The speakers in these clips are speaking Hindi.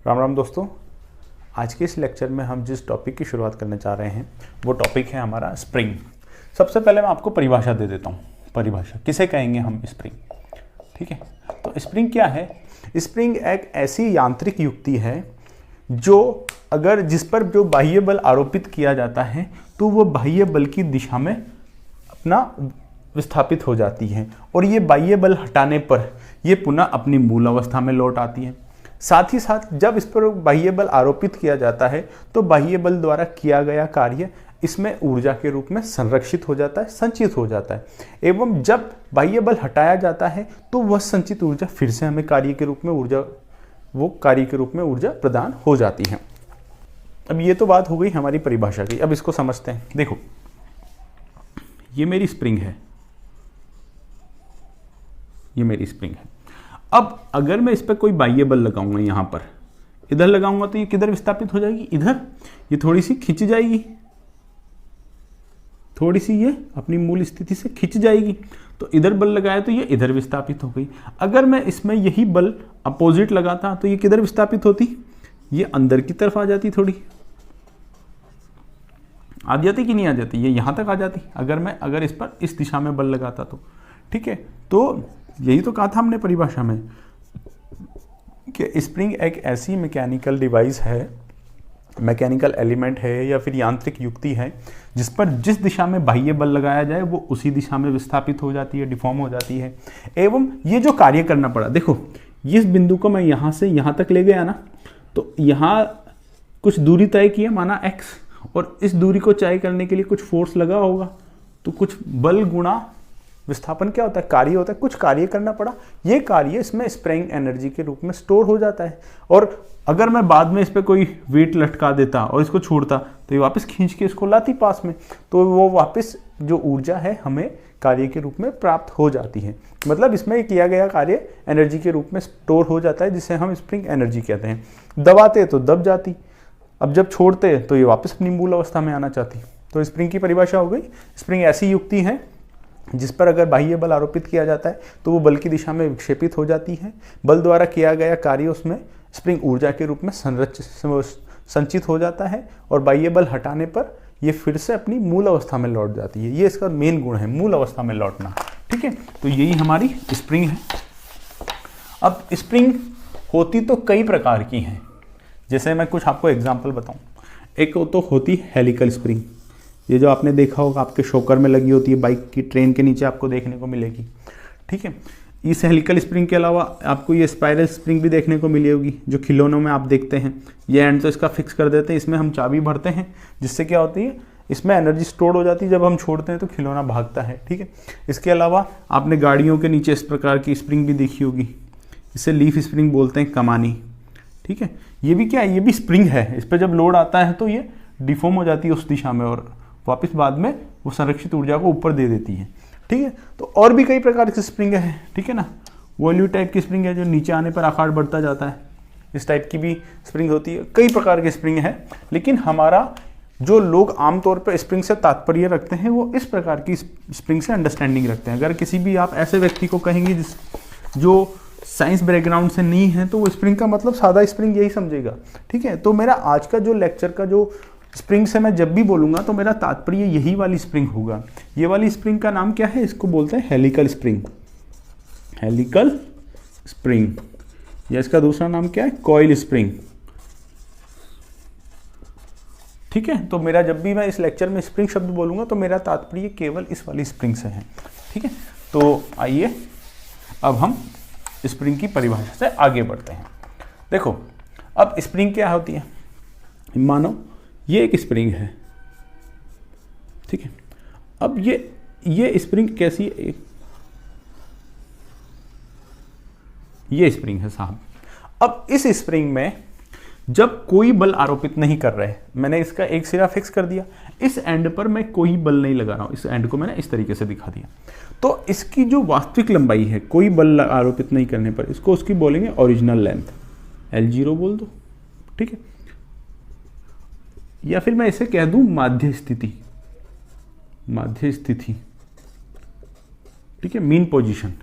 राम राम दोस्तों। आज के इस लेक्चर में हम जिस टॉपिक की शुरुआत करने जा रहे हैं वो टॉपिक है हमारा स्प्रिंग। सबसे पहले मैं आपको परिभाषा दे देता हूँ। परिभाषा किसे कहेंगे हम? स्प्रिंग। ठीक है, तो स्प्रिंग क्या है? स्प्रिंग एक ऐसी यांत्रिक युक्ति है जिस पर जो बाह्य बल आरोपित किया जाता है तो वो बाह्य बल की दिशा में अपना विस्थापित हो जाती है और ये बाह्य बल हटाने पर ये पुनः अपनी मूल अवस्था में लौट आती है। साथ ही साथ जब इस पर बाह्य बल आरोपित किया जाता है तो बाह्य बल द्वारा किया गया कार्य इसमें ऊर्जा के रूप में संरक्षित हो जाता है, संचित हो जाता है, एवं जब बाह्य बल हटाया जाता है तो वह संचित ऊर्जा फिर से हमें कार्य के रूप में ऊर्जा प्रदान हो जाती है। अब ये तो बात हो गई हमारी परिभाषा की। अब इसको समझते हैं। देखो, ये मेरी स्प्रिंग है, ये मेरी स्प्रिंग है। अब अगर मैं इस पर कोई बाह्य बल लगाऊंगा, यहां पर इधर लगाऊंगा तो ये किधर विस्थापित हो जाएगी? इधर। ये थोड़ी सी खिंच जाएगी, थोड़ी सी ये अपनी मूल स्थिति से खिंच जाएगी, तो इधर बल लगाया तो ये इधर विस्थापित हो गई। अगर मैं इसमें यही बल अपोजिट लगाता तो ये किधर विस्थापित होती? ये अंदर की तरफ आ जाती, थोड़ी आ जाती कि नहीं आ जाती? ये यहां तक आ जाती अगर इस पर इस दिशा में बल लगाता तो। ठीक है, तो यही तो कहा था हमने परिभाषा में कि स्प्रिंग एक ऐसी मैकेनिकल डिवाइस है, मैकेनिकल एलिमेंट है या फिर यांत्रिक युक्ति है जिस पर जिस दिशा में बाह्य बल लगाया जाए वो उसी दिशा में विस्थापित हो जाती है, डिफॉर्म हो जाती है। एवं ये जो कार्य करना पड़ा, देखो इस बिंदु को मैं यहां से यहां तक ले गया ना, तो यहां कुछ दूरी तय की है, माना x, और इस दूरी को तय करने के लिए कुछ फोर्स लगा होगा, तो कुछ बल गुणा विस्थापन क्या होता है? कार्य होता है। कुछ कार्य करना पड़ा, ये कार्य इसमें स्प्रिंग एनर्जी के रूप में स्टोर हो जाता है। और अगर मैं बाद में इस पर कोई वेट लटका देता और इसको छोड़ता तो ये वापस खींच के इसको लाती पास में, तो वो वापस जो ऊर्जा है हमें कार्य के रूप में प्राप्त हो जाती है। मतलब इसमें किया गया कार्य एनर्जी के रूप में स्टोर हो जाता है, जिसे हम स्प्रिंग एनर्जी कहते हैं। दबाते तो दब जाती, अब जब छोड़ते तो ये वापस अपनी मूल अवस्था में आना चाहती। तो स्प्रिंग की परिभाषा हो गई। स्प्रिंग ऐसी युक्ति है जिस पर अगर बाह्य बल आरोपित किया जाता है तो वो बल की दिशा में विक्षेपित हो जाती है। बल द्वारा किया गया कार्य उसमें स्प्रिंग ऊर्जा के रूप में संचित हो जाता है और बाह्य बल हटाने पर ये फिर से अपनी मूल अवस्था में लौट जाती है। ये इसका मेन गुण है, मूल अवस्था में लौटना। ठीक है, तो यही हमारी स्प्रिंग है। अब स्प्रिंग होती तो कई प्रकार की हैं, जैसे मैं कुछ आपको एग्जाम्पल बताऊँ। एक तो होती हेलिकल स्प्रिंग, ये जो आपने देखा होगा आपके शॉकर में लगी होती है, बाइक की ट्रेन के नीचे आपको देखने को मिलेगी। ठीक है, इस हेलिकल स्प्रिंग के अलावा आपको ये स्पाइरल स्प्रिंग भी देखने को मिली होगी, जो खिलौनों में आप देखते हैं। ये एंड तो इसका फिक्स कर देते हैं, इसमें हम चाबी भरते हैं, जिससे क्या होती है, इसमें एनर्जी स्टोर हो जाती है। जब हम छोड़ते हैं तो खिलौना भागता है। ठीक है, इसके अलावा आपने गाड़ियों के नीचे इस प्रकार की स्प्रिंग भी देखी होगी, इसे लीफ स्प्रिंग बोलते हैं, कमानी। ठीक है, ये भी क्या है? ये भी स्प्रिंग है। इस पर जब लोड आता है तो ये डिफॉर्म हो जाती है उस दिशा में और वापस बाद में वो संरक्षित ऊर्जा को ऊपर दे देती है। ठीक है, तो और भी कई प्रकार की स्प्रिंग है। ठीक है ना, वॉल्यूम टाइप की स्प्रिंग है जो नीचे आने पर आकार बढ़ता जाता है, इस टाइप की भी स्प्रिंग होती है। कई प्रकार की स्प्रिंग है, लेकिन हमारा जो लोग आमतौर पर स्प्रिंग से तात्पर्य रखते हैं वो इस प्रकार की स्प्रिंग से अंडरस्टैंडिंग रखते हैं। अगर किसी भी आप ऐसे व्यक्ति को कहेंगे जो साइंस बैकग्राउंड से नहीं है तो वो स्प्रिंग का मतलब सादा स्प्रिंग यही समझेगा। ठीक है, तो मेरा आज का जो लेक्चर का जो स्प्रिंग से मैं जब भी बोलूंगा तो मेरा तात्पर्य यही वाली स्प्रिंग होगा। ये वाली स्प्रिंग का नाम क्या है? इसको बोलते हैं हेलिकल स्प्रिंग। हेलिकल स्प्रिंग, या इसका दूसरा नाम क्या है? Coil spring. ठीक है, तो मेरा जब भी मैं इस लेक्चर में स्प्रिंग शब्द बोलूंगा तो मेरा तात्पर्य केवल इस वाली स्प्रिंग से है। ठीक है, तो आइए अब हम स्प्रिंग की परिभाषा से आगे बढ़ते हैं। देखो, अब स्प्रिंग क्या होती है? मानो ये एक स्प्रिंग है। ठीक है, अब ये स्प्रिंग कैसी है? ये स्प्रिंग है साहब। अब इस स्प्रिंग में जब कोई बल आरोपित नहीं कर रहे, मैंने इसका एक सिरा फिक्स कर दिया, इस एंड पर मैं कोई बल नहीं लगा रहा हूं, इस एंड को मैंने इस तरीके से दिखा दिया, तो इसकी जो वास्तविक लंबाई है कोई बल आरोपित नहीं करने पर, इसको उसकी बोलेंगे ओरिजिनल लेंथ, L0 बोल दो। ठीक है, या फिर मैं इसे कह दूं माध्य स्थिति। ठीक है, मीन पोजीशन।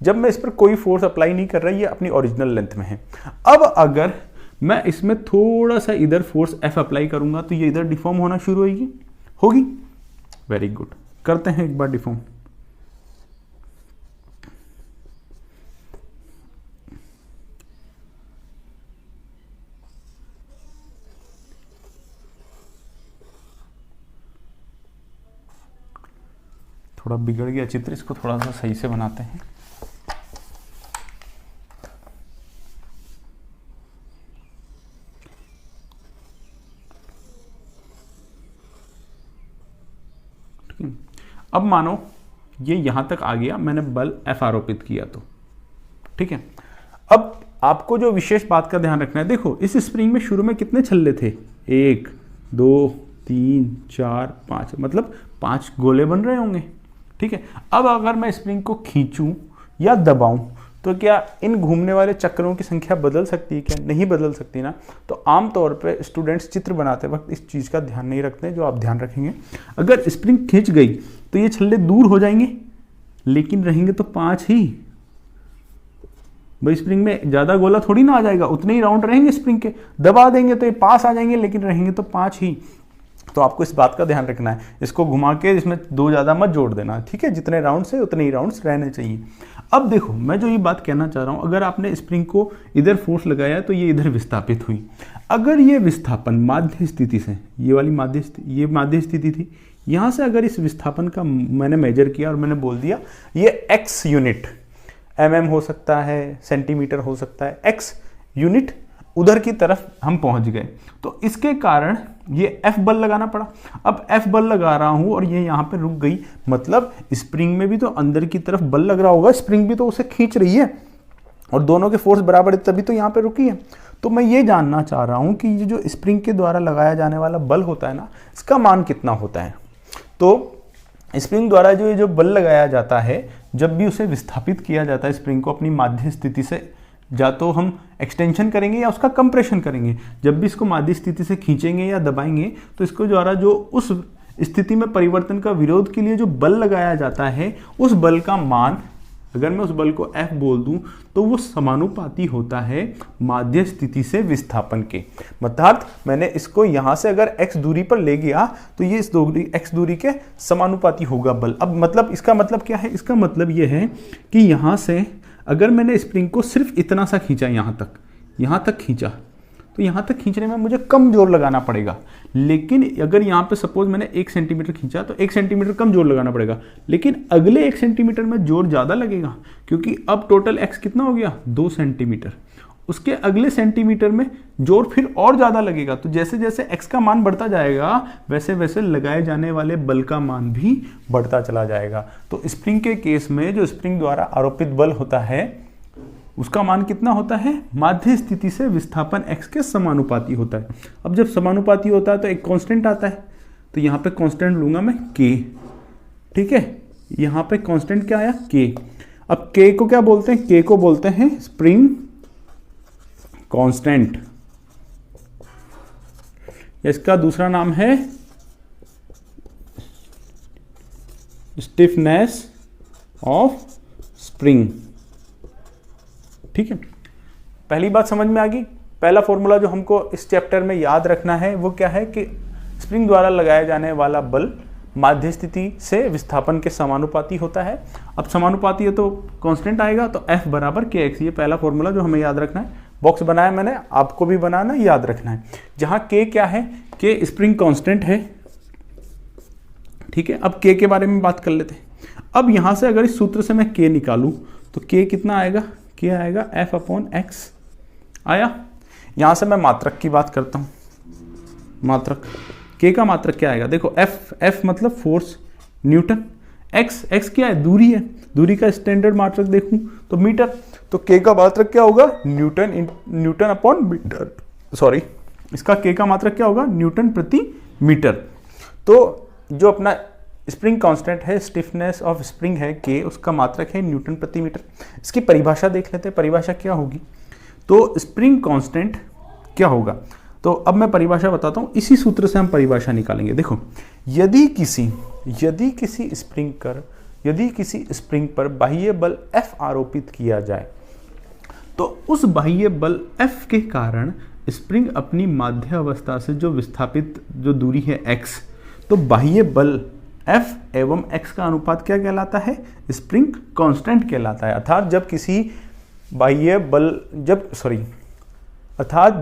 जब मैं इस पर कोई फोर्स अप्लाई नहीं कर रहा, ये अपनी ओरिजिनल लेंथ में है। अब अगर मैं इसमें थोड़ा सा इधर फोर्स F अप्लाई करूंगा तो ये इधर डिफॉर्म होना शुरू होगी। वेरी गुड, करते हैं एक बार डिफॉर्म। थोड़ा बिगड़ गया चित्र, इसको थोड़ा सा सही से बनाते हैं। अब मानो ये यहां तक आ गया, मैंने बल F आरोपित किया तो ठीक है। अब आपको जो विशेष बात का ध्यान रखना है, देखो इस स्प्रिंग में शुरू में कितने छल्ले थे, 1 2 3 4 5, मतलब 5 गोले बन रहे होंगे, ठीक है। अब अगर मैं स्प्रिंग को खींचूं या दबाऊं तो क्या इन घूमने वाले चक्रों की संख्या बदल सकती है क्या? नहीं बदल सकती ना। तो आमतौर पे स्टूडेंट्स चित्र बनाते वक्त इस चीज़ का ध्यान नहीं रखते, जो आप ध्यान रखेंगे, अगर स्प्रिंग खींच गई तो ये छल्ले दूर हो जाएंगे, लेकिन रहेंगे तो 5 ही। भाई स्प्रिंग में ज़्यादा गोला थोड़ी ना आ जाएगा, उतने ही राउंड रहेंगे स्प्रिंग के। दबा देंगे तो ये पास आ जाएंगे, लेकिन रहेंगे तो 5 ही। तो आपको इस बात का ध्यान रखना है, इसको घुमा के इसमें 2 ज़्यादा मत जोड़ देना, ठीक है। जितने राउंड्स है उतने ही राउंड्स रहने चाहिए। अब देखो मैं जो ये बात कहना चाह रहा हूँ, अगर आपने स्प्रिंग को इधर फोर्स लगाया तो ये इधर विस्थापित हुई। अगर ये विस्थापन माध्य स्थिति से, ये वाली माध्य स्थिति थी, यहाँ से अगर इस विस्थापन का मैंने मेजर किया और मैंने बोल दिया ये x यूनिट, mm हो सकता है, सेंटीमीटर हो सकता है, x यूनिट उधर की तरफ हम पहुंच गए, तो इसके कारण ये F बल लगाना पड़ा। अब F बल लगा रहा हूं और ये यहाँ पे रुक गई, मतलब स्प्रिंग में भी तो अंदर की तरफ बल लग रहा होगा, स्प्रिंग भी तो उसे खींच रही है और दोनों के फोर्स बराबर है, तभी तो यहाँ पे रुकी है। तो मैं ये जानना चाह रहा हूँ कि ये जो स्प्रिंग के द्वारा लगाया जाने वाला बल होता है ना, इसका मान कितना होता है। तो स्प्रिंग द्वारा जो बल लगाया जाता है, जब भी उसे विस्थापित किया जाता है स्प्रिंग को अपनी माध्य स्थिति से, या तो हम एक्सटेंशन करेंगे या उसका कंप्रेशन करेंगे। जब भी इसको माध्य स्थिति से खींचेंगे या दबाएंगे तो इसको द्वारा जो उस स्थिति में परिवर्तन का विरोध के लिए जो बल लगाया जाता है, उस बल का मान, अगर मैं उस बल को F बोल दूं तो वो समानुपाती होता है माध्य स्थिति से विस्थापन के। मतलब मैंने इसको यहाँ से अगर x दूरी पर ले गया तो ये इस x दूरी के समानुपाती होगा बल। अब मतलब इसका मतलब क्या है? इसका मतलब ये है कि यहाँ से अगर मैंने स्प्रिंग को सिर्फ इतना सा खींचा, यहाँ तक खींचा, तो यहाँ तक खींचने में मुझे कम जोर लगाना पड़ेगा। लेकिन अगर यहाँ पे सपोज मैंने 1 सेंटीमीटर खींचा तो 1 सेंटीमीटर कम जोर लगाना पड़ेगा, लेकिन अगले 1 सेंटीमीटर में जोर ज़्यादा लगेगा, क्योंकि अब टोटल x कितना हो गया? 2 सेंटीमीटर। उसके अगले सेंटीमीटर में जोर फिर और ज़्यादा लगेगा। तो जैसे जैसे x का मान बढ़ता जाएगा, वैसे वैसे लगाए जाने वाले बल का मान भी बढ़ता चला जाएगा। तो स्प्रिंग के केस में जो स्प्रिंग द्वारा आरोपित बल होता है, उसका मान कितना होता है? माध्य स्थिति से विस्थापन x के समानुपाती होता है। अब जब समानुपाती होता है तो एक कांस्टेंट आता है, तो यहाँ पे कांस्टेंट लूंगा मैं k, ठीक है। यहाँ पे कांस्टेंट क्या आया? k। अब k को क्या बोलते हैं? k को बोलते हैं स्प्रिंग कांस्टेंट, इसका दूसरा नाम है स्टिफनेस ऑफ स्प्रिंग, ठीक है। पहली बात समझ में आ गई। पहला फॉर्मूला जो हमको इस चैप्टर में याद रखना है वो क्या है कि स्प्रिंग द्वारा लगाया जाने वाला बल माध्य स्थिति से विस्थापन के समानुपाती होता है। अब समानुपाती है तो कांस्टेंट आएगा, तो F बराबर kx, ये पहला फॉर्मूला जो हमें याद रखना है। बॉक्स बनाया मैंने, आपको भी बनाना याद रखना है। जहां k क्या है? k स्प्रिंग कांस्टेंट है, ठीक है। अब k के बारे में बात कर लेते हैं। अब यहां से अगर इस सूत्र से मैं k निकालूं तो k कितना आएगा? k आएगा F/x आया। यहां से मैं मात्रक की बात करता हूं। मात्रक k का मात्रक क्या आएगा? देखो F मतलब फोर्स, न्यूटन, x क्या है? दूरी है। दूरी का स्टैंडर्ड मात्रक देखूं तो मीटर, तो k का मात्रक क्या होगा? न्यूटन अपॉन मीटर, सॉरी, इसका k का मात्रक क्या होगा? न्यूटन प्रति मीटर। तो जो अपना स्प्रिंग कांस्टेंट है, स्टिफनेस ऑफ स्प्रिंग है k, उसका मात्रक है न्यूटन प्रति मीटर। इसकी परिभाषा देख लेते हैं, परिभाषा क्या होगी। तो स्प्रिंग कांस्टेंट क्या होगा? तो अब मैं परिभाषा बताता हूं, इसी सूत्र से हम परिभाषा निकालेंगे। देखो, यदि किसी स्प्रिंग पर बाह्य बल F आरोपित किया जाए तो उस बाह्य बल F के कारण स्प्रिंग अपनी माध्य अवस्था से जो विस्थापित जो दूरी है x, तो बाह्य बल F एवं x का अनुपात क्या कहलाता है? स्प्रिंग कांस्टेंट कहलाता है। अर्थात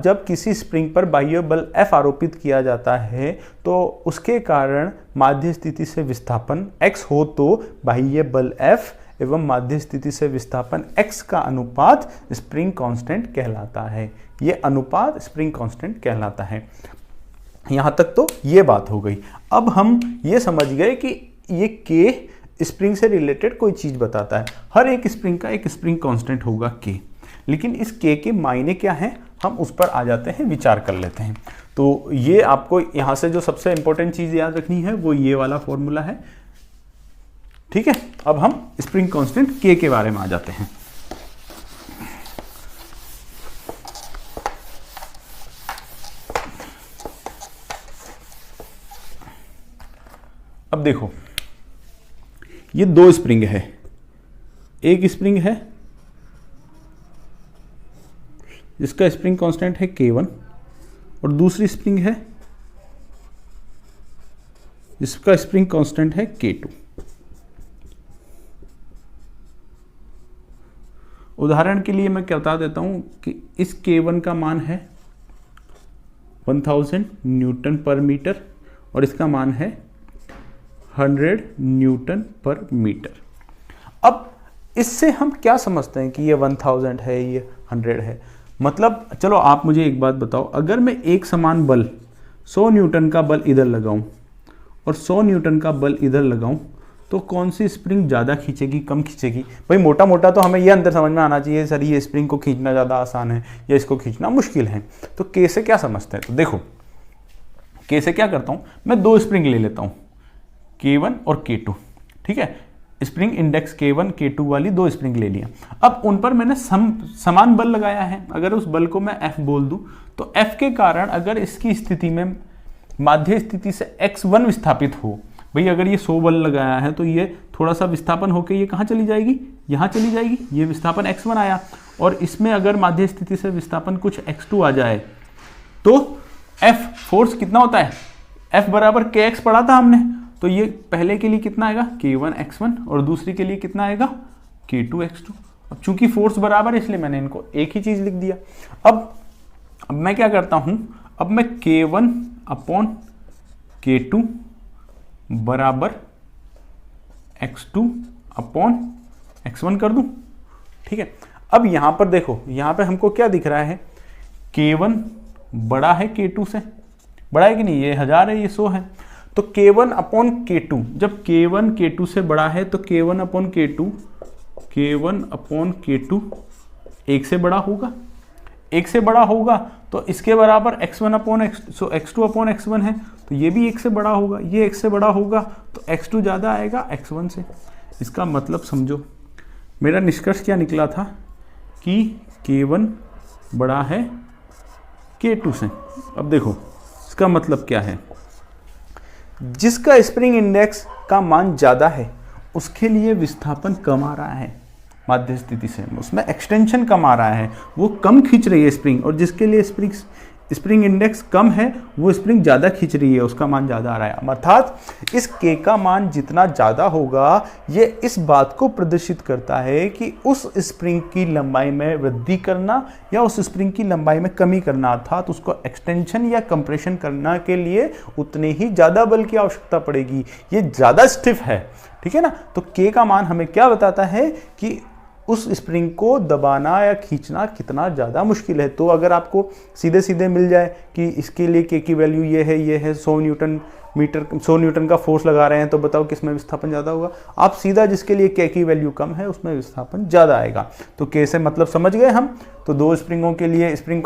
जब किसी स्प्रिंग पर बाह्य बल F आरोपित किया जाता है तो उसके कारण माध्य स्थिति से विस्थापन x हो तो बाह्य बल F एवं माध्य स्थिति से विस्थापन x का अनुपात स्प्रिंग कांस्टेंट कहलाता है। ये अनुपात स्प्रिंग कांस्टेंट कहलाता है। यहां तक तो ये बात हो गई। अब हम ये समझ गए कि ये K स्प्रिंग से रिलेटेड कोई चीज बताता है। हर एक स्प्रिंग का एक स्प्रिंग कांस्टेंट होगा K, लेकिन इस K के मायने क्या हैं हम उस पर आ जाते हैं, विचार कर लेते हैं। तो ये आपको यहां से जो सबसे इंपॉर्टेंट चीज याद रखनी है वो ये वाला फॉर्मूला है। ठीक है, अब हम स्प्रिंग कांस्टेंट K के बारे में आ जाते हैं। अब देखो, ये दो स्प्रिंग है। एक स्प्रिंग है जिसका स्प्रिंग कांस्टेंट है K1 और दूसरी स्प्रिंग है जिसका स्प्रिंग कांस्टेंट है K2। उदाहरण के लिए मैं क्या बता देता हूं कि इस K1 का मान है 1000 न्यूटन पर मीटर और इसका मान है 100 न्यूटन पर मीटर। अब इससे हम क्या समझते हैं कि ये 1000 है, ये 100 है। मतलब चलो आप मुझे एक बात बताओ, अगर मैं एक समान बल 100 न्यूटन का बल इधर लगाऊं और 100 न्यूटन का बल इधर लगाऊं तो कौन सी स्प्रिंग ज़्यादा खींचेगी, कम खींचेगी? भाई मोटा मोटा तो हमें ये अंदर समझ में आना चाहिए, सर ये स्प्रिंग को खींचना ज़्यादा आसान है या इसको खींचना मुश्किल है। तो K से क्या समझते हैं? तो देखो, K से क्या करता हूँ, मैं दो स्प्रिंग ले लेता हूँ, K1 और K2। ठीक है, स्प्रिंग इंडेक्स K1 K2 वाली दो स्प्रिंग ले लिया। अब उन पर मैंने समान बल लगाया है। अगर उस बल को मैं F बोल दूं तो F के कारण अगर इसकी स्थिति में माध्य स्थिति से x1 विस्थापित हो, भाई अगर ये 100 बल लगाया है तो ये थोड़ा सा विस्थापन होकर ये कहाँ चली जाएगी, यहाँ चली जाएगी। ये विस्थापन x1 आया और इसमें अगर माध्य स्थिति से विस्थापन कुछ x2 आ जाए तो F फोर्स कितना होता है? F बराबर kx पढ़ा था हमने। तो ये पहले के लिए कितना आएगा? K1 x1 और दूसरी के लिए कितना आएगा? K2 x2। अब चूंकि फोर्स बराबर है इसलिए मैंने इनको एक ही चीज लिख दिया। अब मैं क्या करता हूं, अब मैं K1 अपॉन K2 बराबर x2 अपॉन x1 कर दूं। ठीक है, अब यहां पर देखो, यहां पे हमको क्या दिख रहा है? K1 बड़ा है K2 से, बड़ा है कि नहीं? ये 1000 है, ये 100 है। तो K1 अपॉन K2, जब K1 K2 से बड़ा है तो K1 अपॉन K2 एक से बड़ा होगा। एक से बड़ा होगा तो इसके बराबर x1 upon x2 upon x1 है, तो ये भी एक से बड़ा होगा। ये एक से बड़ा होगा तो x2 ज़्यादा आएगा x1 से। इसका मतलब समझो, मेरा निष्कर्ष क्या निकला था कि K1 बड़ा है K2 से। अब देखो इसका मतलब क्या है, जिसका स्प्रिंग इंडेक्स का मान ज़्यादा है उसके लिए विस्थापन कम आ रहा है माध्य स्थिति से, उसमें एक्सटेंशन कम आ रहा है, वो कम खींच रही है स्प्रिंग। और जिसके लिए स्प्रिंग इंडेक्स कम है वो स्प्रिंग ज़्यादा खींच रही है, उसका मान ज़्यादा आ रहा है। अर्थात इस K का मान जितना ज़्यादा होगा ये इस बात को प्रदर्शित करता है कि उस स्प्रिंग की लंबाई में वृद्धि करना या उस स्प्रिंग की लंबाई में कमी करना, अर्थात उसको एक्सटेंशन या कंप्रेशन करने के लिए उतने ही ज़्यादा बल की आवश्यकता पड़ेगी। ये ज़्यादा स्टिफ है, ठीक है ना। तो K का मान हमें क्या बताता है कि उस स्प्रिंग को दबाना या खींचना कितना ज़्यादा मुश्किल है। तो अगर आपको सीधे सीधे मिल जाए कि इसके लिए K की वैल्यू ये है 100 न्यूटन का फोर्स लगा रहे हैं, तो बताओ किस में विस्थापन ज़्यादा होगा? आप सीधा जिसके लिए K की वैल्यू कम है उसमें विस्थापन ज़्यादा आएगा। तो K से मतलब समझ गए हम। तो दो स्प्रिंगों के लिए स्प्रिंग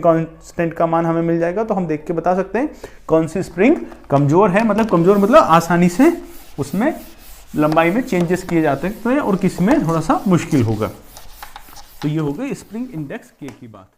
कांस्टेंट का मान हमें मिल जाएगा, तो हम देख के बता सकते हैं कौन सी स्प्रिंग कमज़ोर है। मतलब कमज़ोर मतलब आसानी से उसमें लंबाई में चेंजेस किए जाते हैं और किस में थोड़ा सा मुश्किल होगा। तो ये हो गई स्प्रिंग इंडेक्स K की बात।